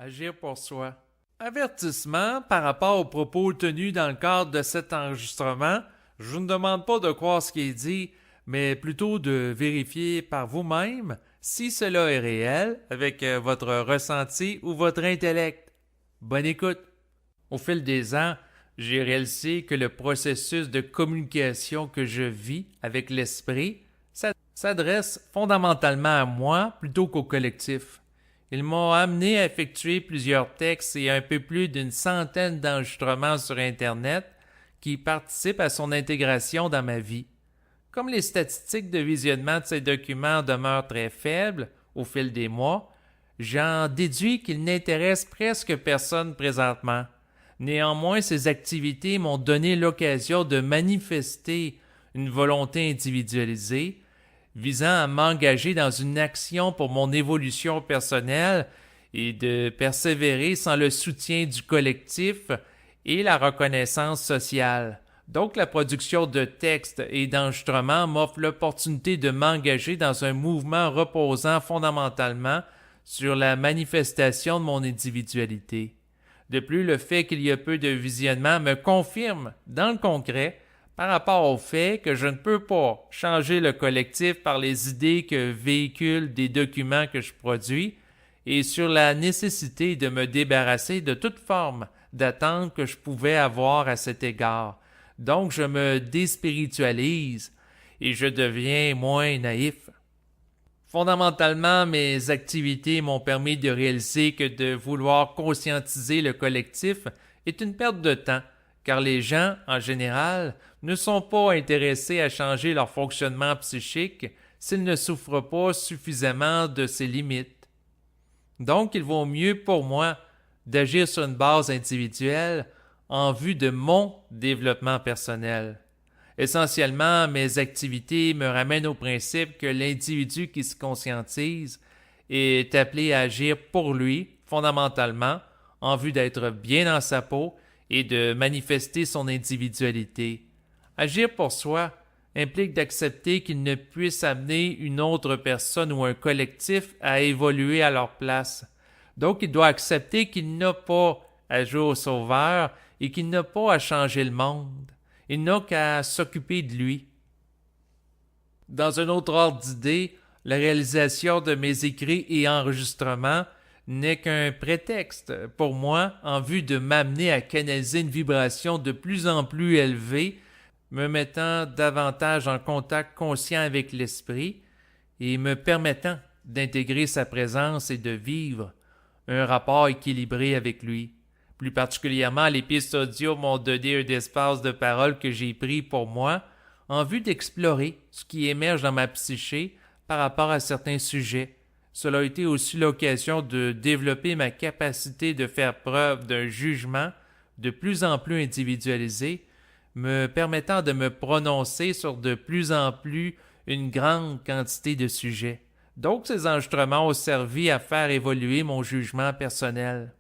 Agir pour soi. Avertissement par rapport aux propos tenus dans le cadre de cet enregistrement. Je ne demande pas de croire ce qui est dit, mais plutôt de vérifier par vous-même si cela est réel avec votre ressenti ou votre intellect. Bonne écoute. Au fil des ans, j'ai réalisé que le processus de communication que je vis avec l'esprit s'adresse fondamentalement à moi plutôt qu'au collectif. Il m'a amené à effectuer plusieurs textes et un peu plus d'une centaine d'enregistrements sur Internet qui participent à son intégration dans ma vie. Comme les statistiques de visionnement de ces documents demeurent très faibles au fil des mois, j'en déduis qu'ils n'intéressent presque personne présentement. Néanmoins, ces activités m'ont donné l'occasion de manifester une volonté individualisée visant à m'engager dans une action pour mon évolution personnelle et de persévérer sans le soutien du collectif et la reconnaissance sociale. Donc, la production de textes et d'enregistrements m'offre l'opportunité de m'engager dans un mouvement reposant fondamentalement sur la manifestation de mon individualité. De plus, le fait qu'il y a peu de visionnement me confirme, dans le concret, par rapport au fait que je ne peux pas changer le collectif par les idées que véhiculent des documents que je produis et sur la nécessité de me débarrasser de toute forme d'attente que je pouvais avoir à cet égard. Donc je me déspiritualise et je deviens moins naïf. Fondamentalement, mes activités m'ont permis de réaliser que de vouloir conscientiser le collectif est une perte de temps, car les gens, en général, ne sont pas intéressés à changer leur fonctionnement psychique s'ils ne souffrent pas suffisamment de ses limites. Donc, il vaut mieux pour moi d'agir sur une base individuelle en vue de mon développement personnel. Essentiellement, mes activités me ramènent au principe que l'individu qui se conscientise est appelé à agir pour lui, fondamentalement, en vue d'être bien dans sa peau et de manifester son individualité. Agir pour soi implique d'accepter qu'il ne puisse amener une autre personne ou un collectif à évoluer à leur place. Donc, il doit accepter qu'il n'a pas à jouer au sauveur et qu'il n'a pas à changer le monde. Il n'a qu'à s'occuper de lui. Dans un autre ordre d'idée, la réalisation de mes écrits et enregistrements n'est qu'un prétexte pour moi en vue de m'amener à canaliser une vibration de plus en plus élevée, me mettant davantage en contact conscient avec l'esprit et me permettant d'intégrer sa présence et de vivre un rapport équilibré avec lui. Plus particulièrement, les pistes audio m'ont donné un espace de parole que j'ai pris pour moi en vue d'explorer ce qui émerge dans ma psyché par rapport à certains sujets. Cela a été aussi l'occasion de développer ma capacité de faire preuve d'un jugement de plus en plus individualisé, me permettant de me prononcer sur de plus en plus une grande quantité de sujets. Donc, ces enregistrements ont servi à faire évoluer mon jugement personnel.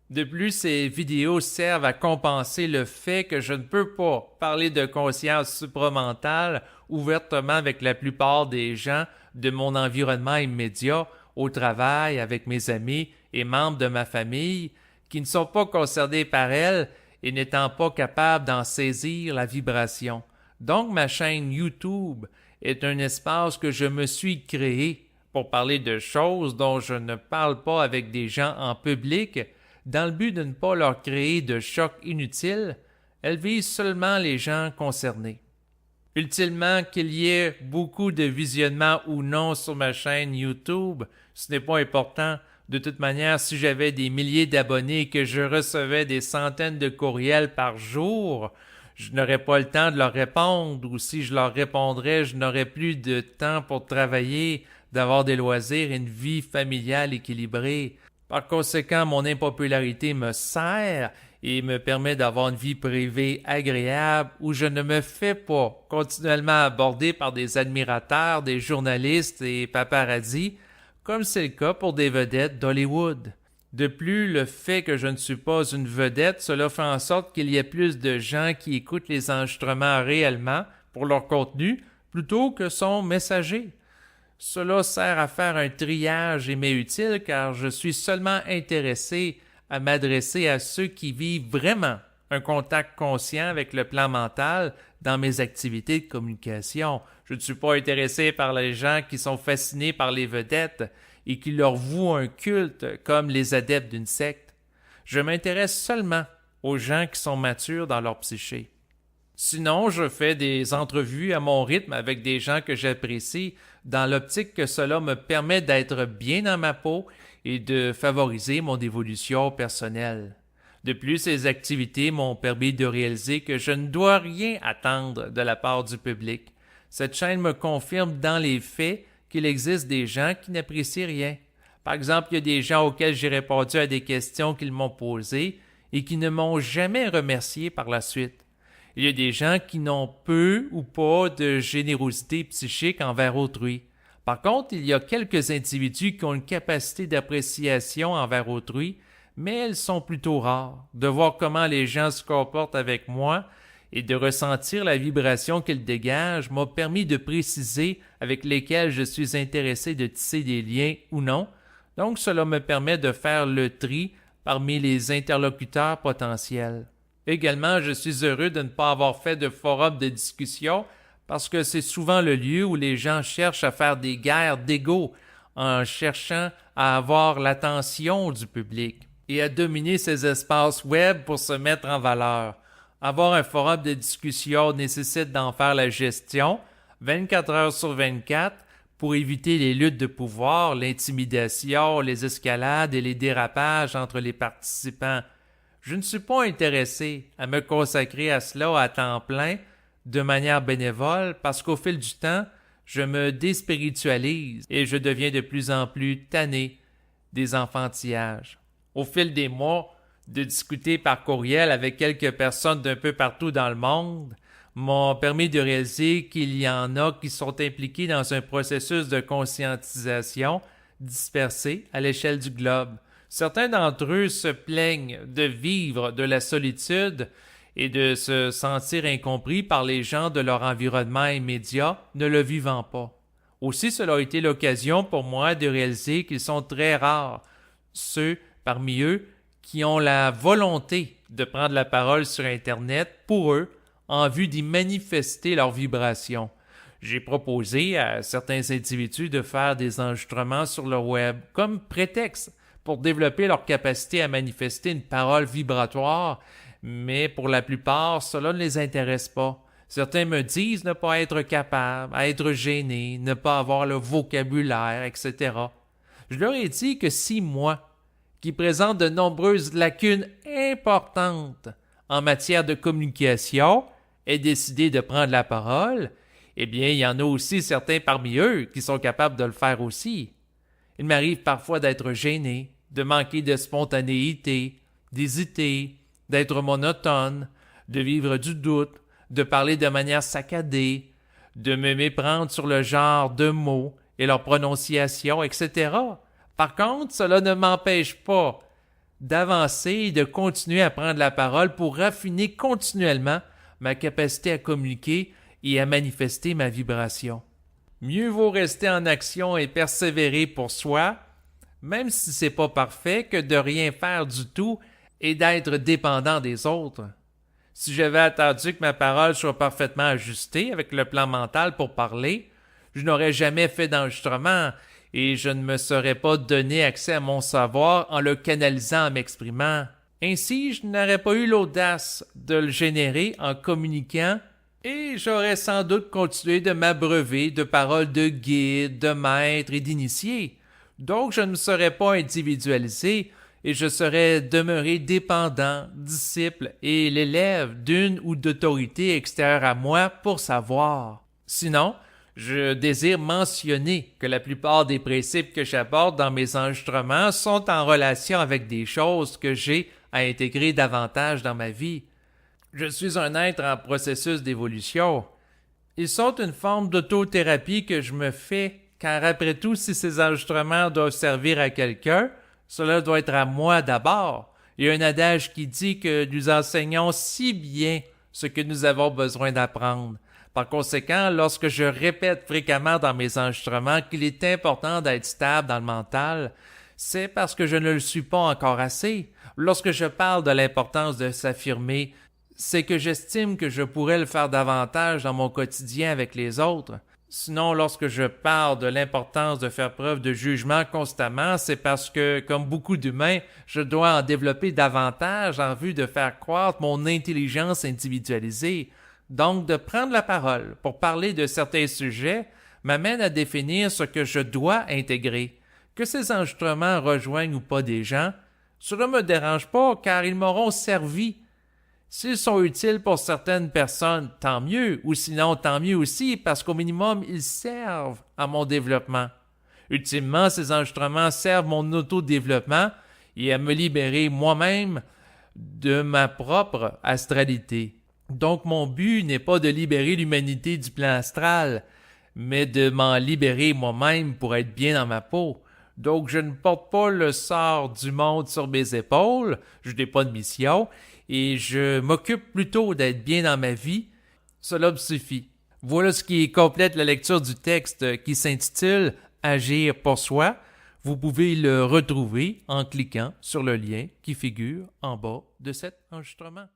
De plus, ces vidéos servent à compenser le fait que je ne peux pas parler de conscience supramentale ouvertement avec la plupart des gens de mon environnement immédiat, au travail, avec mes amis et membres de ma famille, qui ne sont pas concernés par elle et n'étant pas capables d'en saisir la vibration. Donc, ma chaîne YouTube est un espace que je me suis créé pour parler de choses dont je ne parle pas avec des gens en public, dans le but de ne pas leur créer de choc inutile. Elle vise seulement les gens concernés. Ultimement, qu'il y ait beaucoup de visionnements ou non sur ma chaîne YouTube, ce n'est pas important. De toute manière, si j'avais des milliers d'abonnés et que je recevais des centaines de courriels par jour, je n'aurais pas le temps de leur répondre, ou si je leur répondrais, je n'aurais plus de temps pour travailler, d'avoir des loisirs et une vie familiale équilibrée. Par conséquent, mon impopularité me sert et me permet d'avoir une vie privée agréable où je ne me fais pas continuellement aborder par des admirateurs, des journalistes et paparazzis, comme c'est le cas pour des vedettes d'Hollywood. De plus, le fait que je ne suis pas une vedette, cela fait en sorte qu'il y ait plus de gens qui écoutent les enregistrements réellement pour leur contenu plutôt que son messager. Cela sert à faire un triage et m'est utile car je suis seulement intéressé à m'adresser à ceux qui vivent vraiment un contact conscient avec le plan mental dans mes activités de communication. Je ne suis pas intéressé par les gens qui sont fascinés par les vedettes et qui leur vouent un culte comme les adeptes d'une secte. Je m'intéresse seulement aux gens qui sont matures dans leur psyché. Sinon, je fais des entrevues à mon rythme avec des gens que j'apprécie dans l'optique que cela me permet d'être bien dans ma peau et de favoriser mon évolution personnelle. De plus, ces activités m'ont permis de réaliser que je ne dois rien attendre de la part du public. Cette chaîne me confirme dans les faits qu'il existe des gens qui n'apprécient rien. Par exemple, il y a des gens auxquels j'ai répondu à des questions qu'ils m'ont posées et qui ne m'ont jamais remercié par la suite. Il y a des gens qui n'ont peu ou pas de générosité psychique envers autrui. Par contre, il y a quelques individus qui ont une capacité d'appréciation envers autrui, mais elles sont plutôt rares. De voir comment les gens se comportent avec moi et de ressentir la vibration qu'ils dégagent m'a permis de préciser avec lesquels je suis intéressé de tisser des liens ou non. Donc, cela me permet de faire le tri parmi les interlocuteurs potentiels. Également, je suis heureux de ne pas avoir fait de forum de discussion parce que c'est souvent le lieu où les gens cherchent à faire des guerres d'ego en cherchant à avoir l'attention du public et à dominer ces espaces web pour se mettre en valeur. Avoir un forum de discussion nécessite d'en faire la gestion 24 heures sur 24 pour éviter les luttes de pouvoir, l'intimidation, les escalades et les dérapages entre les participants. Je ne suis pas intéressé à me consacrer à cela à temps plein de manière bénévole parce qu'au fil du temps, je me déspiritualise et je deviens de plus en plus tanné des enfantillages. Au fil des mois, de discuter par courriel avec quelques personnes d'un peu partout dans le monde m'ont permis de réaliser qu'il y en a qui sont impliqués dans un processus de conscientisation dispersé à l'échelle du globe. Certains d'entre eux se plaignent de vivre de la solitude et de se sentir incompris par les gens de leur environnement immédiat ne le vivant pas. Aussi, cela a été l'occasion pour moi de réaliser qu'ils sont très rares, ceux parmi eux qui ont la volonté de prendre la parole sur Internet pour eux en vue d'y manifester leurs vibrations. J'ai proposé à certains individus de faire des enregistrements sur le web comme prétexte pour développer leur capacité à manifester une parole vibratoire, mais pour la plupart, cela ne les intéresse pas. Certains me disent ne pas être capables, être gênés, ne pas avoir le vocabulaire, etc. Je leur ai dit que si moi, qui présente de nombreuses lacunes importantes en matière de communication, ai décidé de prendre la parole, eh bien, il y en a aussi certains parmi eux qui sont capables de le faire aussi. Il m'arrive parfois d'être gêné, de manquer de spontanéité, d'hésiter, d'être monotone, de vivre du doute, de parler de manière saccadée, de me méprendre sur le genre de mots et leur prononciation, etc. Par contre, cela ne m'empêche pas d'avancer et de continuer à prendre la parole pour raffiner continuellement ma capacité à communiquer et à manifester ma vibration. Mieux vaut rester en action et persévérer pour soi, même si c'est pas parfait, que de rien faire du tout et d'être dépendant des autres. Si j'avais attendu que ma parole soit parfaitement ajustée avec le plan mental pour parler, je n'aurais jamais fait d'enregistrement et je ne me serais pas donné accès à mon savoir en le canalisant en m'exprimant. Ainsi, je n'aurais pas eu l'audace de le générer en communiquant et j'aurais sans doute continué de m'abreuver de paroles de guide, de maître et d'initié. Donc, je ne me serais pas individualisé et je serais demeuré dépendant, disciple et l'élève d'une ou d'autorité extérieure à moi pour savoir. Sinon, je désire mentionner que la plupart des principes que j'aborde dans mes enregistrements sont en relation avec des choses que j'ai à intégrer davantage dans ma vie. Je suis un être en processus d'évolution. Ils sont une forme d'autothérapie que je me fais, car après tout, si ces enregistrements doivent servir à quelqu'un, cela doit être à moi d'abord. Il y a un adage qui dit que nous enseignons si bien ce que nous avons besoin d'apprendre. Par conséquent, lorsque je répète fréquemment dans mes enregistrements qu'il est important d'être stable dans le mental, c'est parce que je ne le suis pas encore assez. Lorsque je parle de l'importance de s'affirmer, c'est que j'estime que je pourrais le faire davantage dans mon quotidien avec les autres. Sinon, lorsque je parle de l'importance de faire preuve de jugement constamment, c'est parce que, comme beaucoup d'humains, je dois en développer davantage en vue de faire croître mon intelligence individualisée. Donc, de prendre la parole pour parler de certains sujets m'amène à définir ce que je dois intégrer. Que ces enregistrements rejoignent ou pas des gens, cela ne me dérange pas car ils m'auront servi. S'ils sont utiles pour certaines personnes, tant mieux, ou sinon tant mieux aussi, parce qu'au minimum, ils servent à mon développement. Ultimement, ces enregistrements servent mon autodéveloppement et à me libérer moi-même de ma propre astralité. Donc mon but n'est pas de libérer l'humanité du plan astral, mais de m'en libérer moi-même pour être bien dans ma peau. Donc je ne porte pas le sort du monde sur mes épaules, je n'ai pas de mission, et je m'occupe plutôt d'être bien dans ma vie. Cela me suffit. Voilà ce qui complète la lecture du texte qui s'intitule « Agir pour soi ». Vous pouvez le retrouver en cliquant sur le lien qui figure en bas de cet enregistrement.